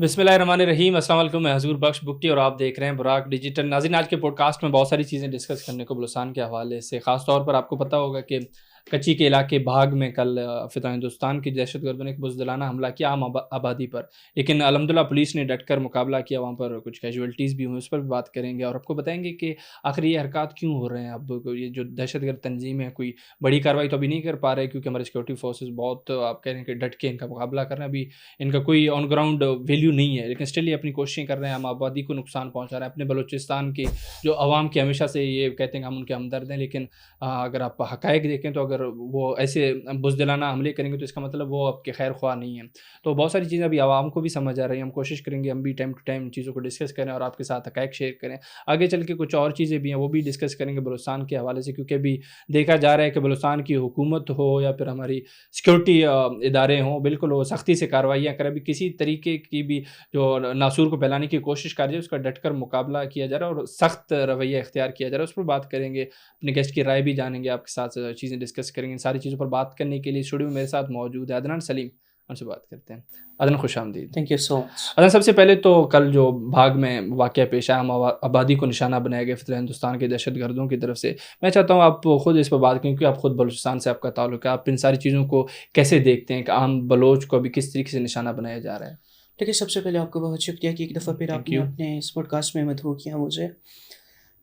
بسم اللہ الرحمن الرحیم، السلام علیکم، میں حضور بخش بکٹی اور آپ دیکھ رہے ہیں براق ڈیجیٹل۔ ناظرین، آج کے پوڈ کاسٹ میں بہت ساری چیزیں ڈسکس کرنے کو بلوچستان کے حوالے سے، خاص طور پر آپ کو پتہ ہوگا کہ کچی کے علاقے بھاگ میں کل فضا ہندوستان کی دہشت گردوں نے ایک بزدلانہ حملہ کیا عام آبادی پر، لیکن الحمدللہ پولیس نے ڈٹ کر مقابلہ کیا، وہاں پر کچھ کیجویلٹیز بھی ہوئیں، اس پر بھی بات کریں گے اور آپ کو بتائیں گے کہ آخر یہ حرکات کیوں ہو رہے ہیں۔ اب یہ جو دہشت گرد تنظیم ہے کوئی بڑی کارروائی تو ابھی نہیں کر پا رہے کیونکہ ہمارے سیکورٹی فورسز بہت آپ کہہ رہے ہیں کہ ڈٹ کے ان کا مقابلہ کر رہے ہیں، ابھی ان کا کوئی آن گراؤنڈ ویلیو نہیں ہے، لیکن اسٹل یہ اپنی کوششیں کر رہے ہیں، عام آبادی کو نقصان پہنچا رہے ہیں۔ اپنے بلوچستان کی جو عوام کی ہمیشہ سے یہ کہتے ہیں کہ ہم ان کے ہمدرد ہیں، لیکن اگر آپ حقائق دیکھیں تو اگر وہ ایسے بزدلانہ حملے کریں گے تو اس کا مطلب وہ آپ کے خیر خواہ نہیں ہیں۔ تو بہت ساری چیزیں ابھی عوام کو بھی سمجھ آ رہی ہیں، ہم کوشش کریں گے ہم بھی ٹائم ٹو ٹائم چیزوں کو ڈسکس کریں اور آپ کے ساتھ حقائق شیئر کریں۔ آگے چل کے کچھ اور چیزیں بھی ہیں وہ بھی ڈسکس کریں گے بلوچستان کے حوالے سے، کیونکہ ابھی دیکھا جا رہا ہے کہ بلوچستان کی حکومت ہو یا پھر ہماری سیکورٹی ادارے ہوں، بالکل وہ سختی سے کارروائیاں کریں۔ ابھی کسی طریقے کی بھی جو ناسور کو پھیلانے کی کوشش کر رہی ہے اس کا ڈٹ کر مقابلہ کیا جا رہا ہے اور سخت رویہ اختیار کیا جا رہا ہے، اس پر بات کریں گے، اپنے گیسٹ کی رائے بھی جانیں گے، آپ کے ساتھ چیزیں ڈسکس کریں گے۔ ان ساری چیزوں پر بات کرنے کے لیے اسٹوڈیو میں میرے ساتھ موجود ہے عدنان سلیم، ان سے بات کرتے ہیں۔ عدنان خوش آمدید۔ تھینک یو سو مچ۔ عدنان، سب سے پہلے تو کل جو بھاگ میں واقعہ پیش آیا، آبادی کو نشانہ بنایا گیا فضا ہندوستان کے دہشت گردوں کی طرف سے، میں چاہتا ہوں آپ خود اس پر بات کریں کیونکہ آپ خود بلوچستان سے آپ کا تعلق ہے، آپ ان ساری چیزوں کو کیسے دیکھتے ہیں کہ عام بلوچ کو ابھی کس طریقے سے نشانہ بنایا جا رہا ہے؟ دیکھیے، سب سے پہلے آپ کو بہت شکریہ کہ ایک دفعہ پھر آپ نے اپنے اس پوڈ کاسٹ میں مدعو کیا مجھے۔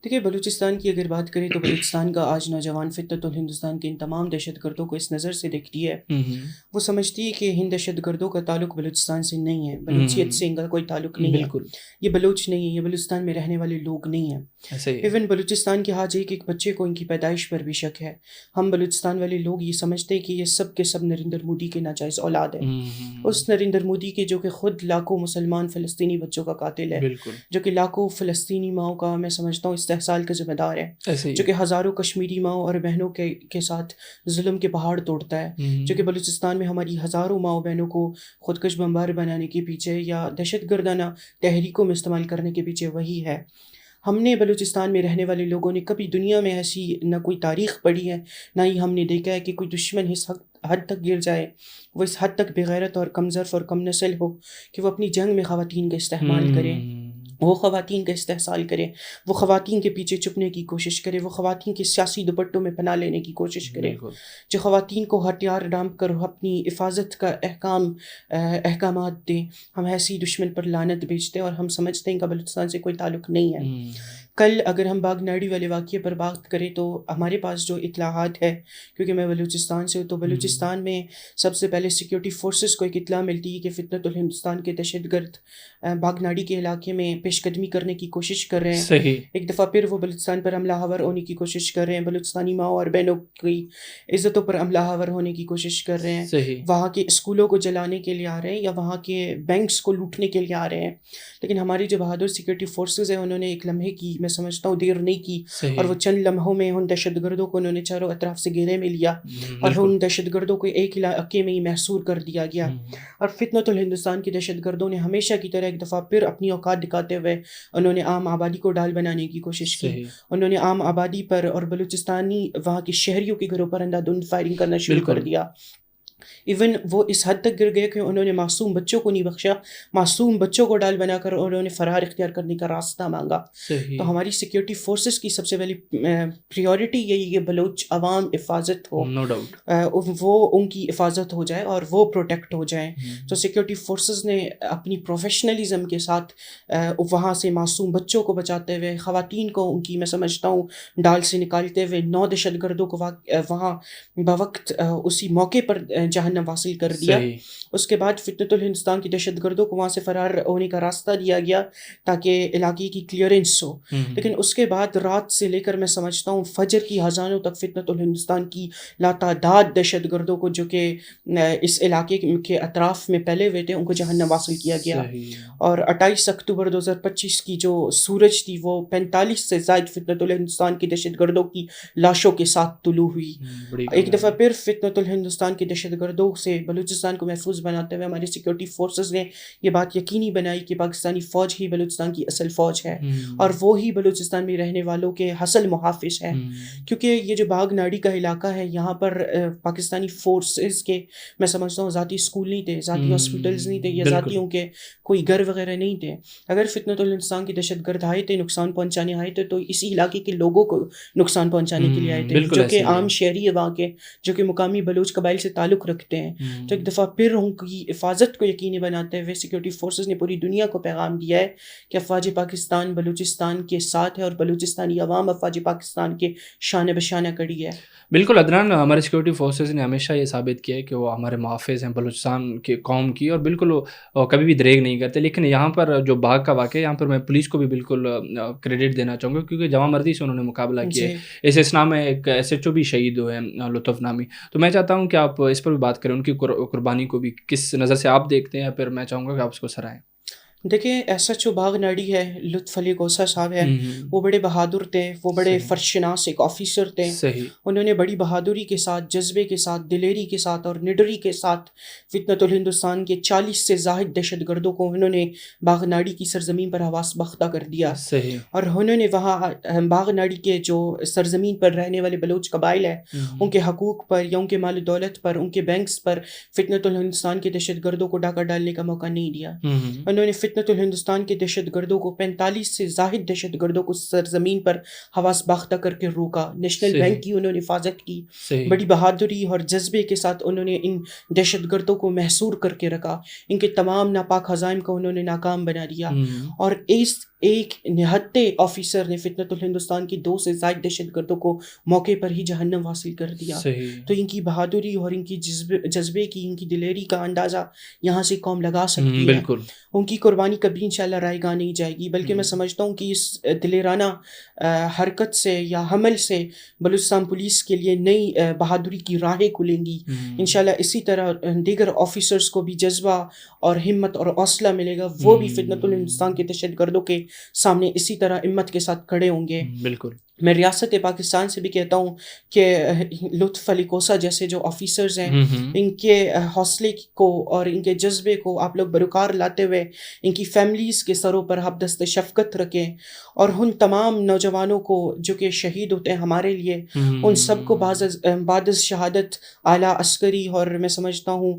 دیکھیے، بلوچستان کی اگر بات کریں تو بلوچستان کا آج نوجوان فطرت الہندوستان کے ان تمام دہشت گردوں کو اس نظر سے دیکھتی ہے، وہ سمجھتی ہے کہ ان دہشت گردوں کا تعلق بلوچستان سے نہیں ہے، بلوچیت سے ان کا کوئی تعلق نہیں ہے، بالکل یہ بلوچ نہیں ہے، یہ بلوچستان میں رہنے والے لوگ نہیں ہیں۔ ایون بلوچستان کے آج ایک بچے کو ان کی پیدائش پر بھی شک ہے۔ ہم بلوچستان والے لوگ یہ سمجھتے ہیں کہ یہ سب کے سب نریندر مودی کے ناجائز اولاد ہیں، اس نریندر مودی کے جو کہ خود لاکھوں مسلمان فلسطینی بچوں کا قاتل ہے، جو کہ لاکھوں فلسطینی ماؤں کا میں سمجھتا ہوں استحصال کا ذمہ دار ہے، جو کہ ہزاروں کشمیری ماؤں اور بہنوں کے ساتھ ظلم کے پہاڑ توڑتا ہے، جو کہ بلوچستان میں ہماری ہزاروں ماؤں بہنوں کو خودکش بمبار بنانے کے پیچھے یا دہشت گردانہ تحریکوں میں استعمال کرنے کے پیچھے وہی ہے۔ ہم نے بلوچستان میں رہنے والے لوگوں نے کبھی دنیا میں ایسی نہ کوئی تاریخ پڑھی ہے، نہ ہی ہم نے دیکھا ہے کہ کوئی دشمن اس حد تک گر جائے، وہ اس حد تک بغیرت اور کم ظرف اور کم نسل ہو کہ وہ اپنی جنگ میں خواتین کا استعمال کرے، وہ خواتین کا استحصال کرے، وہ خواتین کے پیچھے چھپنے کی کوشش کرے، وہ خواتین کے سیاسی دوپٹوں میں پناہ لینے کی کوشش کرے، جو خواتین کو ہتھیار ڈانپ کر اپنی حفاظت کا احکامات دیں۔ ہم ایسی دشمن پر لعنت بیچتے ہیں اور ہم سمجھتے ہیں کہ بلوچستان سے کوئی تعلق نہیں ہے۔ کل اگر ہم باغ ناڑی والے واقعے پر بات کریں تو ہمارے پاس جو اطلاعات ہے، کیونکہ میں بلوچستان سے ہوں، تو بلوچستان میں سب سے پہلے سیکورٹی فورسز کو ایک اطلاع ملتی ہے کہ فطرت الہندوستان کے دہشت گرد باغ ناڑی کے علاقے میں پیش قدمی کرنے کی کوشش کر رہے ہیں۔ صحیح۔ ایک دفعہ پھر وہ بلوچستان پر حملہ آور ہونے کی کوشش کر رہے ہیں، بلوچستانی ماؤں اور بہنوں کی عزتوں پر حملہ آور ہونے کی کوشش کر رہے ہیں، صحیح۔ وہاں کے اسکولوں کو جلانے کے لیے آ رہے ہیں یا وہاں کے بینکس کو لوٹنے کے لیے آ رہے ہیں۔ لیکن ہماری جو بہادر سیکورٹی فورسز ہیں انہوں نے ایک لمحے کی میں سمجھتا ہوں دیر نہیں کی، اور وہ چند لمحوں میں ان دہشت گردوں کو انہوں نے چاروں اطراف سے گھیرے میں لیا اور ان دہشت گردوں کو ایک علاقے میں ہی محصور کر دیا گیا۔ اور فتنۃ الہندوستان کے دہشت گردوں نے ہمیشہ کی طرح ایک دفعہ پھر اپنی اوقات دکھاتے ہوئے انہوں نے عام آبادی کو ڈال بنانے کی کوشش کی، انہوں نے عام آبادی پر اور بلوچستانی وہاں کے شہریوں کے گھروں پر اندھا دھند فائرنگ کرنا شروع کر دیا۔ ایون وہ اس حد تک گر گئے کہ انہوں نے معصوم بچوں کو نہیں بخشا، معصوم بچوں کو ڈال بنا کر انہوں نے فرار اختیار کرنے کا راستہ مانگا۔ تو ہماری سیکورٹی فورسز کی سب سے پہلی پریورٹی یہی کہ بلوچ عوام حفاظت ہو، وہ ان کی حفاظت ہو جائے اور وہ پروٹیکٹ ہو جائیں۔ تو سیکورٹی فورسز نے اپنی پروفیشنلزم کے ساتھ وہاں سے معصوم بچوں کو بچاتے ہوئے، خواتین کو ان کی میں سمجھتا ہوں ڈال سے نکالتے ہوئے، 9 دہشت گردوں کو وہاں بوقت اسی موقع پر جہنم حاصل کر دیا۔ اس کے بعد فتنۃ الہندوستان کی دہشت گردوں کو وہاں سے فرار ہونے کا راستہ دیا گیا تاکہ علاقے کی کلیئرنس ہو، لیکن اس کے بعد رات سے لے کر میں سمجھتا ہوں فجر کی اذانوں تک فتنۃ الہندوستان کی لاتعداد دہشت گردوں کو جو کہ اس علاقے کے اطراف میں پھیلے ہوئے تھے ان کو جہنم حاصل کیا گیا۔ اور 28 اکتوبر 2025 کی جو سورج تھی وہ 45 سے زائد فتنۃ الہندوستان کی دہشت گردوں کی لاشوں کے ساتھ طلوع ہوئی۔ ایک دفعہ پھر فتنۃ الہندوستان کے دہشت گردوں سے بلوچستان کو محفوظ بناتے ہوئے ہمارے سیکورٹی فورسز نے یہ بات یقینی بنائی کہ پاکستانی فوج ہی بلوچستان کی اصل فوج ہے اور وہی بلوچستان میں رہنے والوں کے حاصل محافظ ہے. کیونکہ یہ جو باغ ناڑی کا علاقہ ہے یہاں پر پاکستانی فورسز کے میں سمجھتا ہوں ذاتی اسکول نہیں تھے, ذاتی ہاسپٹلز نہیں تھے, یا ذاتیوں کے کوئی گھر وغیرہ نہیں تھے. اگر فتنۃ الانسان کی دہشت گرد آئے تھے, نقصان پہنچانے آئے تھے, تو اسی علاقے کے لوگوں کو نقصان پہنچانے کے لیے آئے تھے, جو کہ عام شہری ہے وہاں کے, جو کہ مقامی بلوچ قبائل سے تعلق رکھتے ہیں. تو ایک دفعہ پھر ان کی حفاظت کو یقینی بناتے ہوئے سیکورٹی فورسز نے پوری دنیا کو پیغام دیا ہے کہ افواج پاکستان بلوچستان کے ساتھ ہے اور بلوچستانی عوام افواج پاکستان کے شانہ بشانہ کڑی ہے. بالکل عدنان, ہمارے سیکورٹی فورسز نے ہمیشہ یہ ثابت کیا ہے کہ وہ ہمارے محافظ ہیں بلوچستان کی قوم کی, اور بالکل وہ کبھی بھی دریغ نہیں کرتے. لیکن یہاں پر جو باغ کا واقعہ ہے, یہاں پر میں پولیس کو بھی بالکل کریڈٹ دینا چاہوں گا, کیونکہ جوان مرضی سے انہوں نے مقابلہ کیا ہے. اس اسنا میں ایک SHO بھی شہید ہوئے ہیں, لطف نامی. تو میں چاہتا ہوں کہ آپ اس پر بھی بات کریں, ان کی قربانی کو بھی کس نظر سے آپ دیکھتے ہیں, پھر میں چاہوں گا کہ آپ اس کو سرائیں. دیکھیں, SHO باغ ناڑی ہے, لطف علی کوسہ صاحب ہے, وہ بڑے بہادر تھے, وہ بڑے فرشناس ایک آفیسر تھے. انہوں نے بڑی بہادری کے ساتھ, جذبے کے ساتھ, دلیری کے ساتھ اور نڈری کے ساتھ فتنۃ الہندوستان کے 40 سے زائد دہشت گردوں کو انہوں نے باغ ناڑی کی سرزمین پر حواس بختہ کر دیا. اور انہوں نے وہاں باغ ناڑی کے جو سرزمین پر رہنے والے بلوچ قبائل ہیں ان کے حقوق پر یا ان کے مال و دولت پر, ان کے بینکس پر فتنۃ الہندوستان کے دہشت گردوں کو ڈاکہ ڈالنے کا موقع نہیں دیا. انہوں نے فتنۃ الہندوستان کے دہشت گردوں کو 45 سے زائد دہشت گردوں کو سرزمین پر حواس باختہ کر کے روکا. نیشنل بینک کی انہوں نے حفاظت کی. بڑی بہادری اور جذبے کے ساتھ انہوں نے ان دہشت گردوں کو محصور کر کے رکھا. ان کے تمام ناپاک عزائم کو انہوں نے ناکام بنا دیا. اور اس ایک نہتے آفیسر نے فتنۃ الہندوستان کی 2 سے زائد دہشت گردوں کو موقع پر ہی جہنم حاصل کر دیا. تو ان کی بہادری اور ان کی جذبے کی, ان کی دلیری کا اندازہ یہاں سے قوم لگا سکتی ہے. ان کی قربانی کبھی انشاءاللہ رائے گاہ نہیں جائے گی, بلکہ میں سمجھتا ہوں کہ اس دلیرانہ حرکت سے یا حمل سے بلوچستان پولیس کے لیے نئی بہادری کی راہیں کھلیں گی. انشاءاللہ اسی طرح دیگر آفیسرز کو بھی جذبہ اور ہمت اور حوصلہ ملے گا, وہ بھی فتنۃ الہندوستان کے دہشت گردوں کے سامنے اسی طرح ہمت کے ساتھ کھڑے ہوں گے. بالکل. میں ریاست پاکستان سے بھی کہتا ہوں کہ لطف علی کوسہ جیسے جو آفیسرز ہیں, ان کے حوصلے کو اور ان کے جذبے کو آپ لوگ بروکار لاتے ہوئے ان کی فیملیز کے سروں پر آپ دست شفقت رکھیں, اور ان تمام نوجوانوں کو جو کہ شہید ہوتے ہیں ہمارے لیے, ان سب کو بعد از شہادت اعلیٰ عسکری اور میں سمجھتا ہوں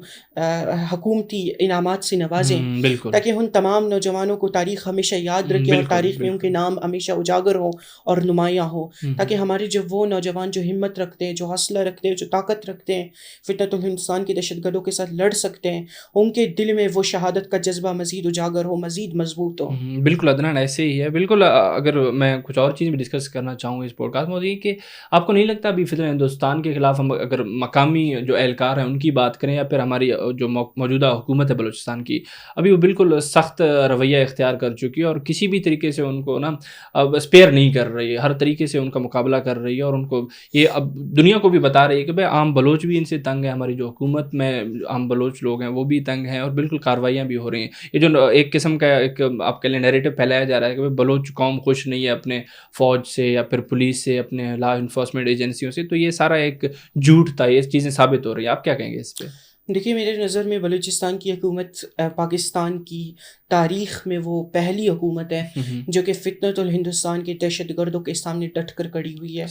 حکومتی انعامات سے نوازیں, تاکہ ان تمام نوجوانوں کو تاریخ ہمیشہ یاد رکھے اور تاریخ میں ان کے نام ہمیشہ اجاگر ہو اور نمایاں ہو, تاکہ ہمارے جو وہ نوجوان جو ہمت رکھتے ہیں, جو حوصلہ رکھتے ہیں, جو طاقت رکھتے ہیں, فتنۃ الہندوستان کے دہشت گردوں کے ساتھ لڑ سکتے ہیں, ان کے دل میں وہ شہادت کا جذبہ مزید اجاگر ہو, مزید مضبوط ہو. بالکل عدنان, ایسے ہی ہے. بالکل. اگر میں کچھ اور چیز بھی ڈسکس کرنا چاہوں اس پوڈ کاسٹ میں, یہ کہ آپ کو نہیں لگتا ابھی فتنہ ہندوستان کے خلاف ہم اگر مقامی جو اہلکار ہیں ان کی بات کریں, یا پھر ہماری جو موجودہ حکومت ہے بلوچستان کی, ابھی وہ بالکل سخت رویہ اختیار کر چکی ہے, اور کسی بھی طریقے سے ان کو نا اب اسپیئر نہیں کر رہی ہے, ہر طریقے سے ان کا مقابلہ کر رہی ہے, اور ان کو یہ اب دنیا کو بھی بتا رہی ہے کہ بھائی عام بلوچ بھی ان سے تنگ ہے, ہماری جو حکومت میں عام بلوچ لوگ ہیں وہ بھی تنگ ہیں, اور بالکل کارروائیاں بھی ہو رہی ہیں. یہ جو ایک قسم کا ایک آپ کے لیے نیریٹو پھیلایا جا رہا ہے کہ بلوچ قوم خوش نہیں ہے اپنے فوج سے یا پھر پولیس سے, اپنے لا انفورسمنٹ ایجنسیوں سے, تو یہ سارا ایک جھوٹ تھا, یہ چیزیں ثابت ہو رہی ہیں. آپ کیا کہیں گے اس پہ؟ دیکھیے, میرے نظر میں بلوچستان کی حکومت پاکستان کی تاریخ میں وہ پہلی حکومت ہے جو کہ فتنۃ الہندوستان کے دہشت گردوں کے سامنے ڈٹ کر کھڑی ہوئی ہے,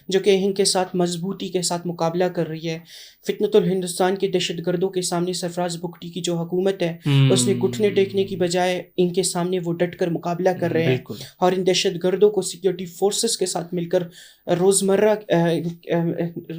جو کہ ان کے ساتھ مضبوطی کے ساتھ مقابلہ کر رہی ہے. فتنۃ الہندوستان کے دہشت گردوں کے سامنے سرفراز بگٹی کی جو حکومت ہے اس نے گھٹنے ٹیکنے کی بجائے ان کے سامنے وہ ڈٹ کر مقابلہ کر رہے ہیں, اور ان دہشت گردوں کو سیکورٹی فورسز کے ساتھ مل کر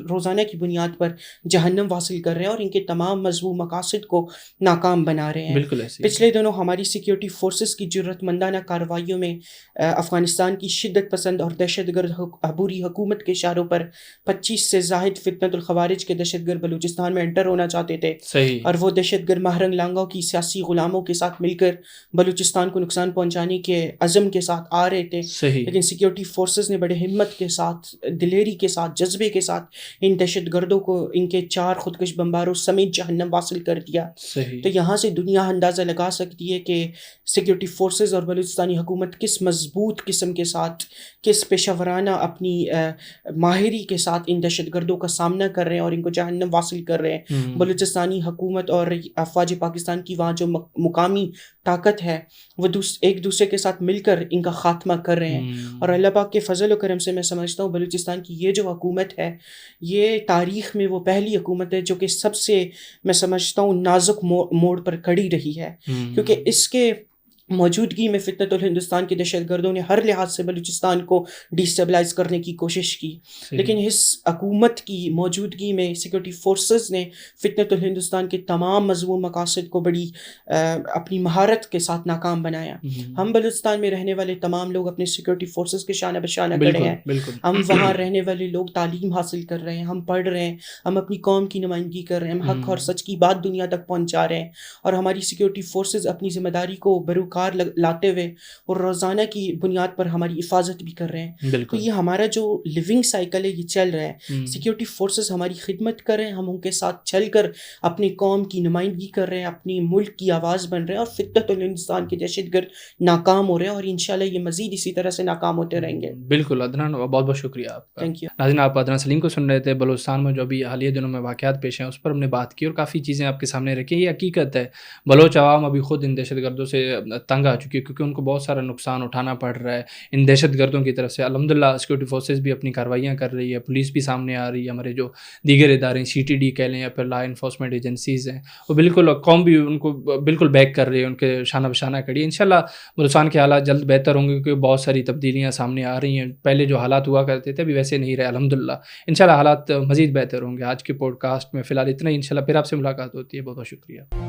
روزانہ کی بنیاد پر جہنم حاصل کر رہے ہیں, اور ان کے تمام مذموم مقاصد کو ناکام بنا رہے ہیں. پچھلے دنوں ہماری سیکورٹی فورسز کی جرأت مندانہ کارروائیوں میں افغانستان کی شدت پسند اور دہشت گرد عبوری حکومت کے اشاروں پر 25 سے زائد فتنۃ الخوارج کے دہشت گرد بلوچستان میں انٹر ہونا چاہتے تھے, اور وہ دہشت گرد ماہرنگ لانگوں کی سیاسی غلاموں کے ساتھ مل کر بلوچستان کو نقصان پہنچانے کے عزم کے ساتھ آ رہے تھے. لیکن سیکورٹی فورسز نے بڑے ہمت کے ساتھ, دلیری کے ساتھ, جذبے کے ساتھ ان دہشت گردوں کو ان کے 4 خودکش بمباروں سمیت جہنم حاصل کر دیا. تو یہاں سے دنیا اندازہ لگا سکتی ہے کہ کہ سیکیورٹی فورسز اور بلوچستانی حکومت کس مضبوط قسم کے ساتھ، کس پیشہ ورانہ اپنی ماہری کے ساتھ ان دہشت گردوں کا سامنا کر رہے ہیں اور ان کو جہنم واصل کر رہے ہیں. بلوچستانی حکومت اور افواج پاکستان کی وہاں جو مقامی طاقت ہے وہ ایک دوسرے کے ساتھ مل کر ان کا خاتمہ کر رہے ہیں. اور اللہ پاک کے فضل و کرم سے میں سمجھتا ہوں بلوچستان کی یہ جو حکومت ہے یہ تاریخ میں وہ پہلی حکومت ہے جو کہ سب سے میں سمجھتا ہوں نازک موڑ پر کھڑی رہی ہے، کیونکہ اس کے موجودگی میں فتنۃ الہندوستان کے دہشت گردوں نے ہر لحاظ سے بلوچستان کو ڈیسٹیبلائز کرنے کی کوشش کی، لیکن اس حکومت کی موجودگی میں سیکورٹی فورسز نے فتنۃ الہندوستان کے تمام مذموم مقاصد کو بڑی اپنی مہارت کے ساتھ ناکام بنایا. ہم بلوچستان میں رہنے والے تمام لوگ اپنے سیکورٹی فورسز کے شانہ بشانہ کھڑے ہیں. ہم وہاں رہنے والے لوگ تعلیم حاصل کر رہے ہیں، ہم پڑھ رہے ہیں، ہم اپنی قوم کی نمائندگی کر رہے ہیں، ہم حق اور سچ کی بات دنیا تک پہنچا رہے ہیں، اور ہماری سیکورٹی فورسز اپنی ذمہ داری کو بروقار لاتے ہوئے اور روزانہ کی بنیاد پر ہماری حفاظت بھی کر رہے ہیں. تو یہ ہمارا جو لیونگ سائیکل ہے یہ چل رہا ہے. سیکورٹی فورسز ہماری خدمت کر رہے ہیں، ہم ان کے ساتھ چل کر اپنی قوم کی نمائندگی کر رہے ہیں، اپنی ملک کی آواز بن رہے ہیں، اور فتنۃ الہندوستان کے دہشت گرد ناکام ہو رہے ہیں، اور انشاءاللہ یہ مزید اسی طرح سے ناکام ہوتے رہیں گے. بالکل عدنان، بہت بہت شکریہ آپ کا. Thank you. ناظرین، آپ عدنان سلیم کو سن رہے تھے. بلوچستان میں جو ابھی حالیہ دنوں میں واقعات پیش ہیں اس پر ہم نے بات کی اور کافی چیزیں آپ کے سامنے رکھی. یہ حقیقت ہے، بلوچ عوام ابھی خود ان دہشت گردوں سے تنگ آ چکی ہے کیونکہ ان کو بہت سارا نقصان اٹھانا پڑ رہا ہے ان دہشت گردوں کی طرف سے. الحمدللہ سیکورٹی فورسز بھی اپنی کارروائیاں کر رہی ہے، پولیس بھی سامنے آ رہی ہے، ہمارے جو دیگر ادارے سی ٹی ڈی کہہ لیں یا پھر لا انفورسمنٹ ایجنسیز ہیں وہ بالکل، قوم بھی ان کو بالکل بیک کر رہی ہے، ان کے شانہ بشانہ کھڑی ہے. انشاءاللہ بلوچستان کے حالات جلد بہتر ہوں گے کیونکہ بہت ساری تبدیلیاں سامنے آ رہی ہیں. پہلے جو حالات ہوا کرتے تھے ابھی ویسے نہیں رہے الحمدللہ. انشاءاللہ حالات مزید بہتر ہوں گے. آج کے پوڈ کاسٹ میں فی الحال اتنا ہی. انشاءاللہ پھر آپ سے ملاقات ہوتی ہے. بہت بہت شکریہ.